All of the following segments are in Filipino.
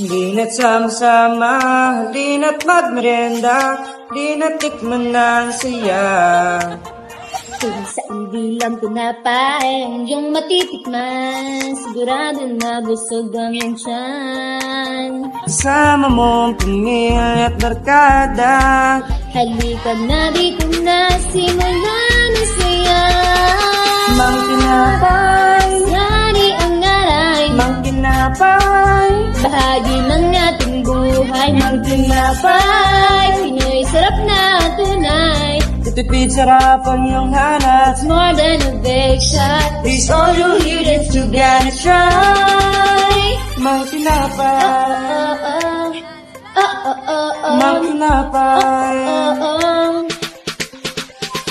Di na't sama-sama, di na't magmerenda, di na't tikman ng saya. Kung saan bilang tinapay ang iyong matitikman, sigurado na busog ang iyong tiyan. Kasama mong pamilya at barkada, Halika na dito na, simulan na saya. mang tinapay, Sari ang aray, mang tinapay, bahagi ng ating buhay. Mang tinapay, Pinoy sarap na tunay. titipid sarap ang iyong hanap. It's more than a big shot. This all you hear that you gotta try. Mang tinapay, mang tinapay.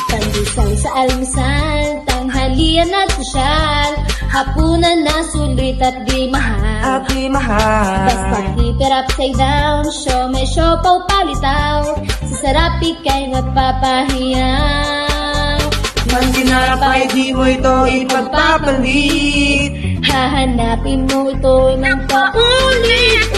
Pandesal sa almusal, tanghalian at sosyal, hapunan na sulit at di mahal. At di mahal. Basta keep it upside down, show may siopaw palitaw, sa sarap ika'y mapapahiya. Mang tinapay, di mo ito ipagpapalit. Hahanapin mo ito ng paulit-ulit.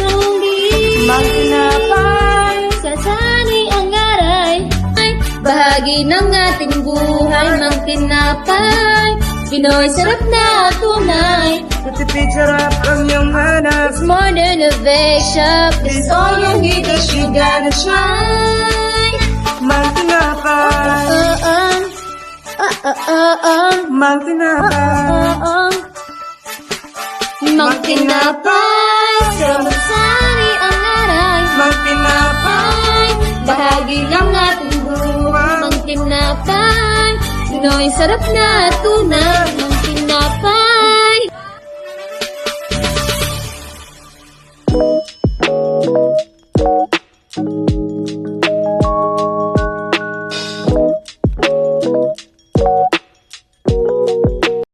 Mang tinapay, Sasanay ang aray, ay bahagi ng ating buhay. Mang tinapay, Pinoy sarap na tunay. titipid sarap ang iyong hanap. It's more than a bake shop. This all you need that you gotta try. Mang tinapay, mang tinapay, Mang tinapay, samasari ang aray. mang tinapay, Bahagi ng ating buhay. Mang tinapay, Pinoy sarap na tunay.